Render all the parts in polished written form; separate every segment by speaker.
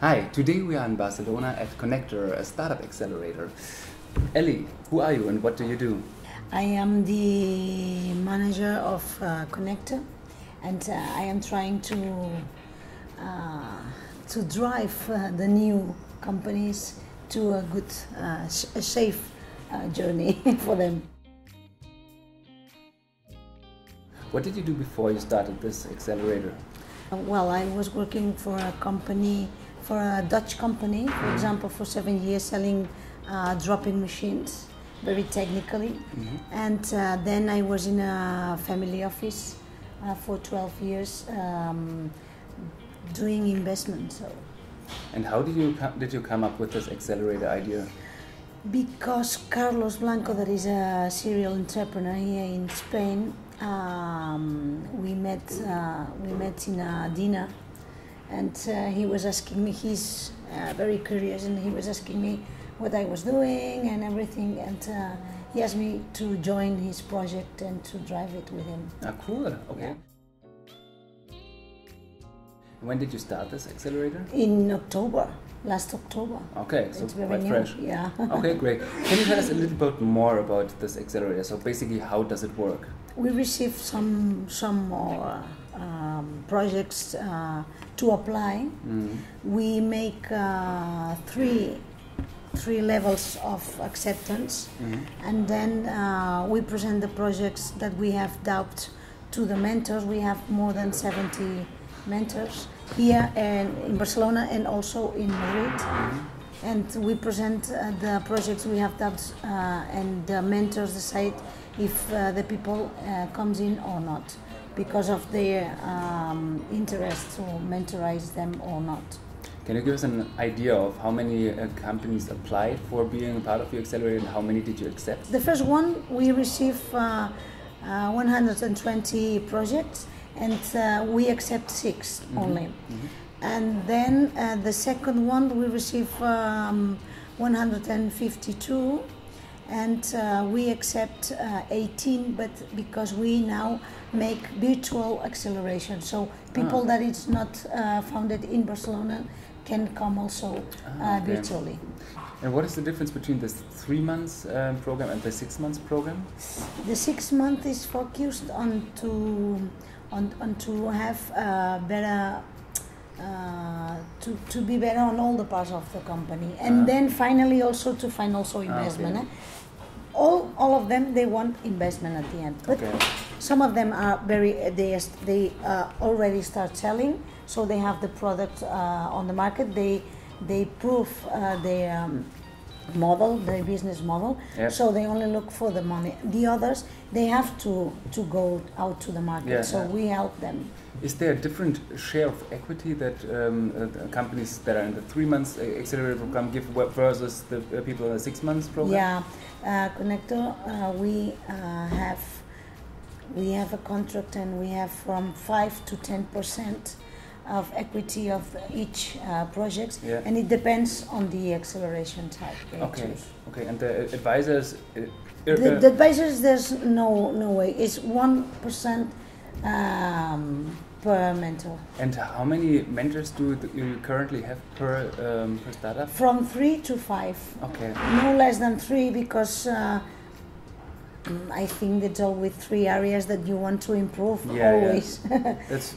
Speaker 1: Hi, today we are in Barcelona at Conector, a startup accelerator. Ellie, who are you and what do you do?
Speaker 2: I am the manager of Conector, and I am trying to drive the new companies to a good, a safe journey for them.
Speaker 1: What did you do before you started this accelerator?
Speaker 2: Well, I was working for a company, for a Dutch company, for example, for 7 years selling dropping machines, very technically. And then I was in a family office for 12 years doing investment. So.
Speaker 1: And how did you come up with this accelerator idea?
Speaker 2: Because Carlos Blanco, that is a serial entrepreneur here in Spain, we met in a dinner, and he was asking me. He's very curious, and he was asking me what I was doing and everything, and he asked me to join his project and to drive it with him.
Speaker 1: Ah, cool. Okay.
Speaker 2: Yeah.
Speaker 1: When did you start this accelerator?
Speaker 2: In October, last October.
Speaker 1: Okay, so
Speaker 2: it's very
Speaker 1: quite
Speaker 2: new.
Speaker 1: fresh.
Speaker 2: Yeah.
Speaker 1: Okay, great. Can you tell us a little bit more about this accelerator? So basically, how does it work?
Speaker 2: We received some more projects to apply. We make three levels of acceptance, and then we present the projects that we have developed to the mentors. We have more than 70 mentors here in Barcelona and also in Madrid. And we present the projects we have done, and the mentors decide if the people comes in or not, because of their interest to mentorize them or not.
Speaker 1: Can you give us an idea of how many companies applied for being a part of the accelerator and how many did you accept?
Speaker 2: The first one, we received 120 projects, and we accept 6 only. And then the second one, we receive 152, and we accept 18, but because we now make virtual acceleration, so people that it's not founded in Barcelona can come also virtually.
Speaker 1: And what is the difference between this 3 months program and the 6 months program?
Speaker 2: The 6 month is focused on to have better. To be better on all the parts of the company, and then finally also to find also investment.
Speaker 1: Okay.
Speaker 2: All of them, they want investment at the end, but some of them are they already start selling, so they have the product on the market. They prove their model, their business model, so they only look for the money. The others, they have to go out to the market, so we help them.
Speaker 1: Is there a different share of equity that companies that are in the 3 months accelerator program give versus the people in the 6 months program?
Speaker 2: Yeah, Conector, we have a contract, and we have from 5 to 10% of equity of each project, and it depends on the acceleration type.
Speaker 1: Okay, and the advisors?
Speaker 2: The advisors, there's no way. It's 1% per mentor.
Speaker 1: And how many mentors do you currently have per startup?
Speaker 2: From 3 to 5.
Speaker 1: Okay.
Speaker 2: No less than 3, because I think that's always 3 areas that you want to improve always.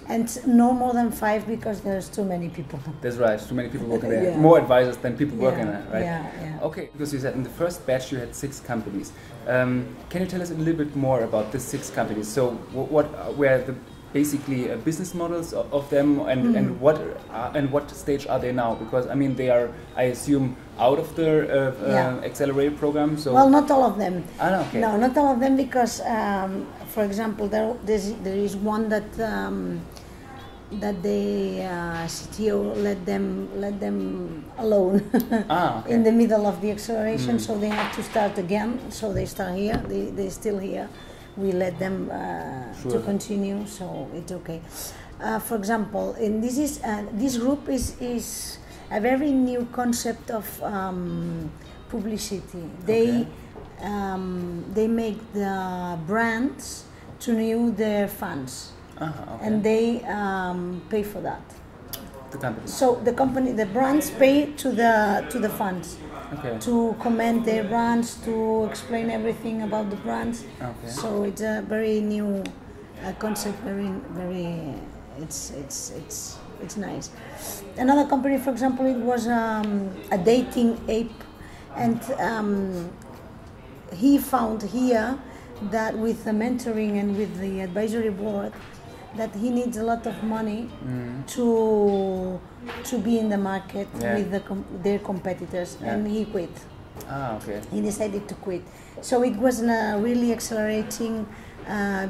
Speaker 2: And no more than 5, because there's too many people.
Speaker 1: That's right, too many people working there. More advisors than people working there, right?
Speaker 2: Yeah.
Speaker 1: Okay, because you said in the first batch you had 6 companies. Can you tell us a little bit more about the 6 companies? So what were the basically business models of them, and what stage are they now? Because I mean, they are, I assume, out of the accelerator program. So
Speaker 2: well, not all of them.
Speaker 1: Okay.
Speaker 2: No, not all of them, because for example, there is one that the CTO let them alone in the middle of the acceleration, so they have to start again. So they start here. They're still here. We let them to continue, so it's okay. For example, in this group is a very new concept of publicity. They make the brands to know their fans, and they pay for that.
Speaker 1: the company.
Speaker 2: So the brands pay to the funds.
Speaker 1: Okay.
Speaker 2: To comment their brands, to explain everything about the brands.
Speaker 1: Okay.
Speaker 2: So it's a very new concept. Very. It's nice. Another company, for example, it was a dating app, and he found here that with the mentoring and with the advisory board, that he needs a lot of money to be in the market with their competitors, and he quit.
Speaker 1: Ah, okay.
Speaker 2: He decided to quit. So it was a really accelerating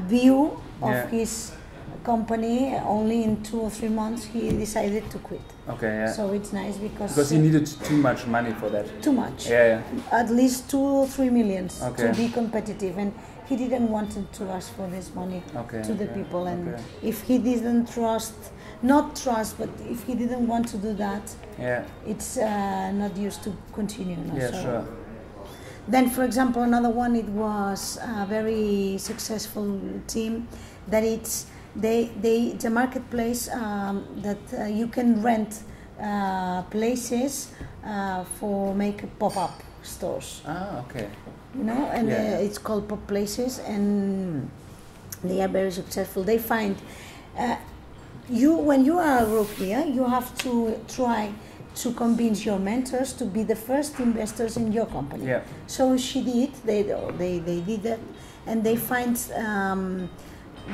Speaker 2: view of his company. Only in 2 or 3 months he decided to quit.
Speaker 1: Okay, yeah.
Speaker 2: So it's nice because
Speaker 1: he needed too much money for that.
Speaker 2: Too much.
Speaker 1: Yeah.
Speaker 2: At least 2 or 3 millions
Speaker 1: to
Speaker 2: be competitive, and he didn't want to ask for this money to the people. And if he didn't but if he didn't want to do that, it's not used to continue. No?
Speaker 1: Yeah, sure.
Speaker 2: Then, for example, another one, it was a very successful team that it's a marketplace that you can rent places for make pop-up stores.
Speaker 1: Ah, okay.
Speaker 2: You know, and it's called Pop Places, and they are very successful. They find when you are a group here, you have to try to convince your mentors to be the first investors in your company.
Speaker 1: Yeah.
Speaker 2: So she did. They did that, and they find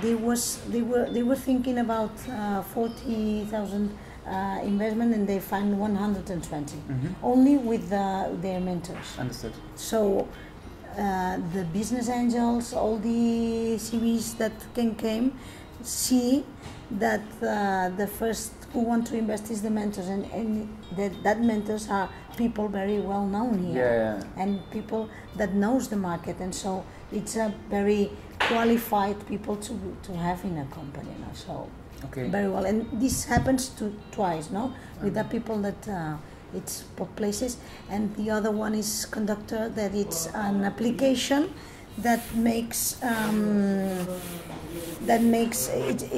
Speaker 2: they were thinking about 40,000 investment, and they find 120 only with their mentors.
Speaker 1: Understood.
Speaker 2: So the business angels, all the CVs that came, see that the first who want to invest is the mentors, and that mentors are people very well known here, and people that knows the market, and so it's a very qualified people to have in a company. You know? So very well, and this happens twice, no, with the people that it's Pop Places, and the other one is Conector, that it's an application that makes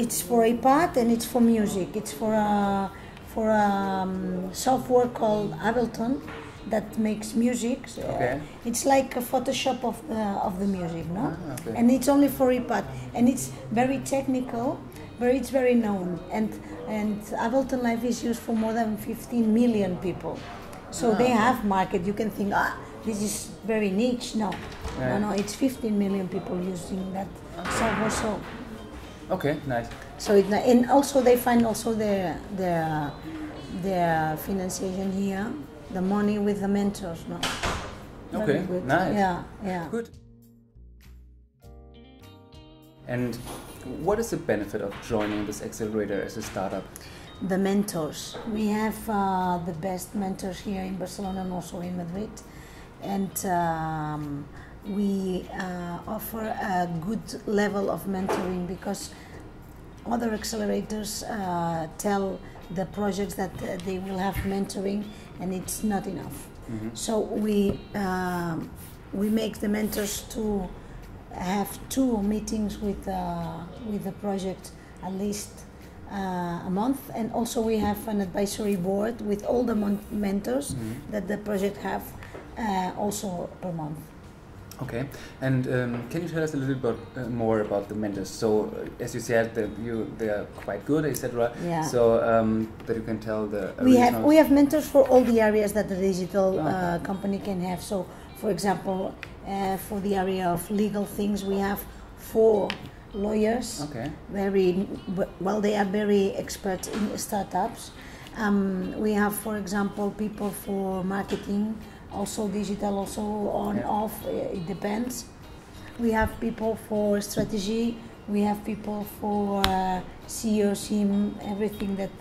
Speaker 2: it's for iPad and it's for music. It's for a software called Ableton that makes music. It's like a Photoshop of the music, no? And it's only for iPad, and it's very technical, but it's very known. And Ableton Live is used for more than 15 million people. So they have market. You can think, this is very niche. No, no, it's 15 million people using that software. So
Speaker 1: okay, nice.
Speaker 2: So and also they find also their financiation here, the money with the mentors. No.
Speaker 1: Okay,
Speaker 2: good.
Speaker 1: Nice.
Speaker 2: Yeah.
Speaker 1: Good. And what is the benefit of joining this accelerator as a startup?
Speaker 2: The mentors. We have the best mentors here in Barcelona and also in Madrid, and we offer a good level of mentoring, because other accelerators tell the projects that they will have mentoring, and it's not enough. So we make the mentors to have 2 meetings with the project at least a month, and also we have an advisory board with all the mentors that the project have also per month.
Speaker 1: Okay, and can you tell us a little bit more about the mentors? So, as you said, they are quite good, etc.
Speaker 2: Yeah.
Speaker 1: So that you can tell the
Speaker 2: we have mentors for all the areas that the digital company can have. So, for example, for the area of legal things, we have 4 lawyers.
Speaker 1: Okay.
Speaker 2: They are very expert in startups. We have, for example, people for marketing. Also digital, also on, off, it depends. We have people for strategy, we have people for CEO, SIM, everything that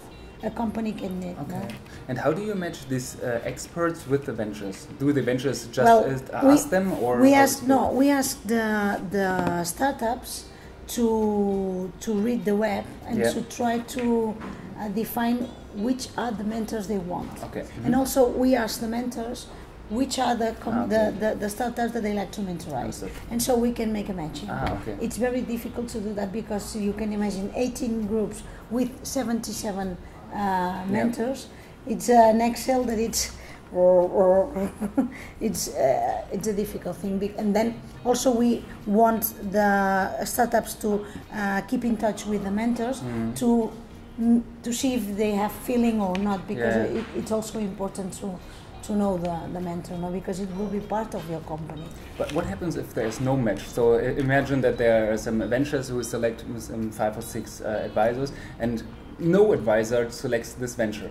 Speaker 2: a company can need.
Speaker 1: Okay.
Speaker 2: No?
Speaker 1: And how do you match these experts with the ventures? Do the ventures just ask them, or
Speaker 2: we ask the startups to read the web and to try to define which are the mentors they want.
Speaker 1: Okay.
Speaker 2: And also we ask the mentors which are the startups that they like to mentorize, and so we can make a matching. It's very difficult to do that, because you can imagine 18 groups with 77 mentors. It's an Excel that it's it's a difficult thing. And then also we want the startups to keep in touch with the mentors to see if they have feeling or not, because it's also important to know the mentor, no? Because it will be part of your company.
Speaker 1: But what happens if there is no match? So imagine that there are some ventures who select 5 or 6 advisors, and no advisor selects this venture.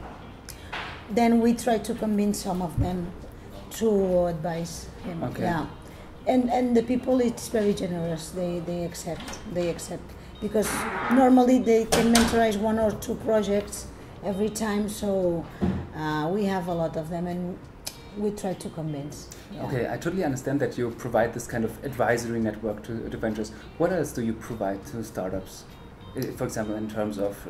Speaker 2: Then we try to convince some of them to advise him.
Speaker 1: Okay.
Speaker 2: Yeah, and the people, it's very generous. They accept because normally they can mentorize 1 or 2 projects every time. So we have a lot of them, and we try to convince. Yeah.
Speaker 1: Okay, I totally understand that you provide this kind of advisory network to ventures. What else do you provide to startups? For example, in terms of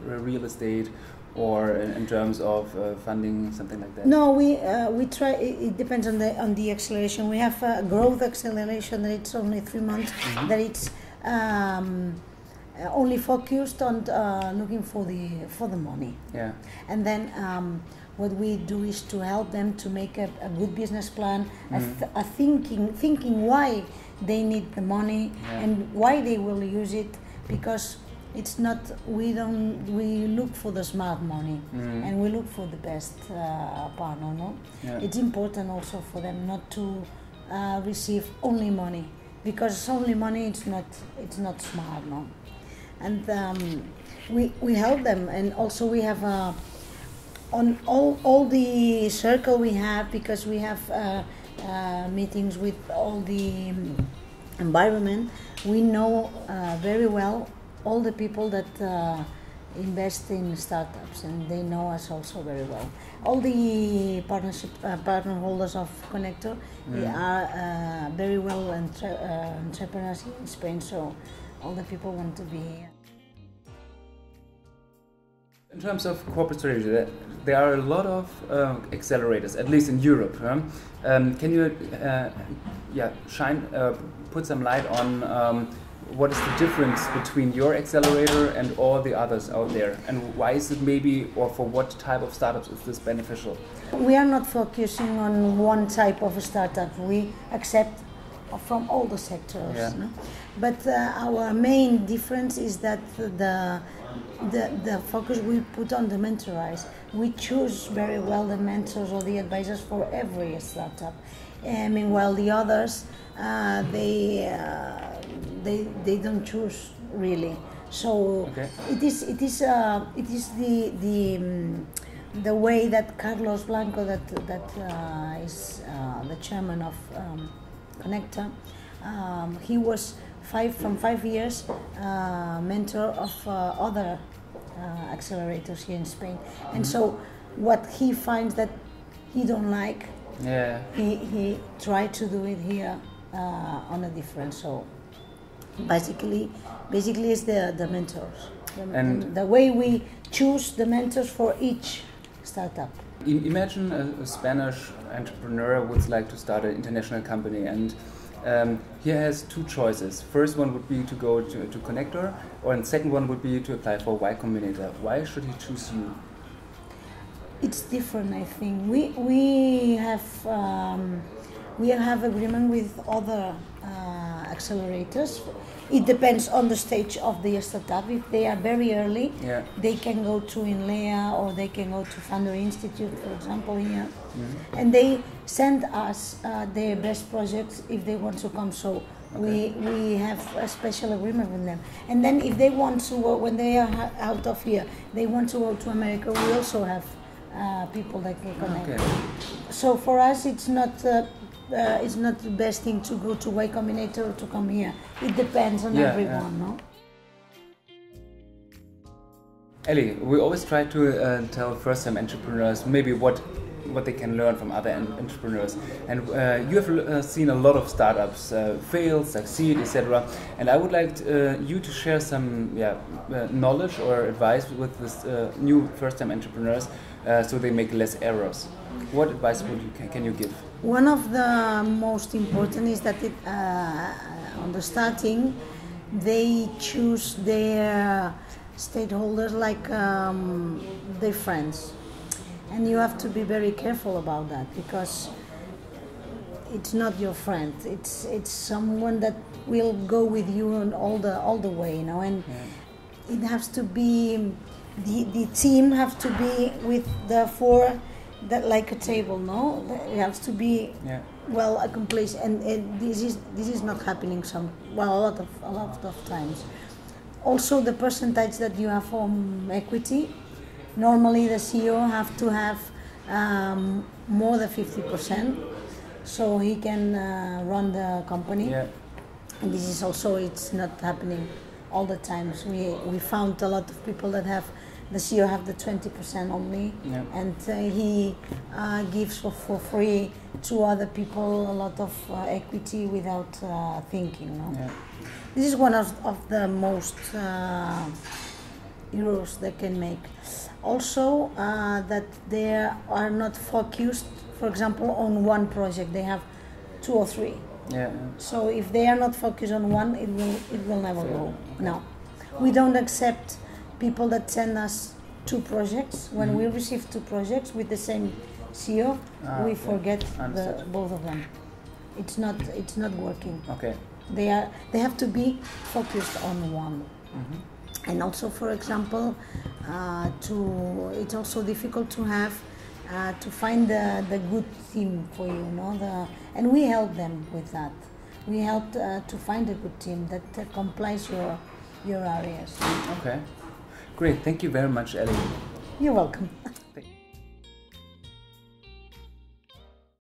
Speaker 1: real estate, or in terms of funding, something like that?
Speaker 2: No, we try. It depends on the acceleration. We have a growth acceleration that it's only 3 months. That it's only focused on looking for the money.
Speaker 1: Yeah.
Speaker 2: And then what we do is to help them to make a good business plan, a thinking why they need the money and why they will use it, because it's not, we look for the smart money and we look for the best partner, no? Yeah. It's important also for them not to receive only money, because only money it's not smart, no? And we help them, and also we have on all the circle we have, because we have meetings with all the environment. We know very well all the people that invest in startups, and they know us also very well. All the partner holders of Conector, they are very well entrepreneurs in Spain, so all the people want to be here.
Speaker 1: In terms of corporate strategy, there are a lot of accelerators, at least in Europe. Can you put some light on what is the difference between your accelerator and all the others out there, and why is it maybe, or for what type of startups is this beneficial?
Speaker 2: We are not focusing on one type of a startup. We accept from all the sectors. Yeah. No? But our main difference is that the focus we put on the mentorize. We choose very well the mentors or the advisors for every startup. Meanwhile, the others, they don't choose really. So it is the way that Carlos Blanco, that is the chairman of Conector, he was from 5 years mentor of other accelerators here in Spain, and so what he finds that he don't like, he tried to do it here on a different. So basically it's the mentors, and the way we choose the mentors for each startup.
Speaker 1: Imagine a Spanish entrepreneur would like to start an international company, and he has 2 choices. First one would be to go to Conector, and second one would be to apply for Y Combinator. Why should he choose you?
Speaker 2: It's different, I think. We have agreement with other accelerators. It depends on the stage of the startup. If they are very early, they can go to INLEA, or they can go to Founder Institute, for example, here. And they send us their best projects if they want to come. So we have a special agreement with them. And then if they want to, when they are out of here, they want to go to America, we also have people that can connect. Okay. So for us, it's not the best thing to go to Y Combinator or to come here. It depends on everyone, no?
Speaker 1: Ellie, we always try to tell first-time entrepreneurs maybe what they can learn from other entrepreneurs. And you have seen a lot of startups fail, succeed, etc. And I would like you to share some knowledge or advice with this new first-time entrepreneurs so they make less errors. What advice can you give?
Speaker 2: One of the most important is that on the starting, they choose their stakeholders like their friends, and you have to be very careful about that, because it's not your friend. It's someone that will go with you on all the way, you know. And it has to be the team have to be with the four, that like a table, no. It has to be well accomplished, and this is not happening a lot of times. Also, the percentage that you have from equity. Normally, the CEO have to have more than 50%. So he can run the company, and this is also, it's not happening all the times. We found a lot of people that have, the CEO have the 20% only, and he gives for free to other people a lot of equity without thinking. No? This is one of the most errors they can make. Also, that they are not focused, for example, on one project. They have 2 or 3. So if they are not focused on one, it will never go. No, we don't accept people that send us 2 projects. When we receive 2 projects with the same CEO, we forget both of them. It's not working.
Speaker 1: Okay.
Speaker 2: They have to be focused on one. And also, for example, it's also difficult to have to find the good team for you, and we help them with that. We help to find a good team that complies your areas.
Speaker 1: Okay, great. Thank you very much, Ellie.
Speaker 2: You're welcome.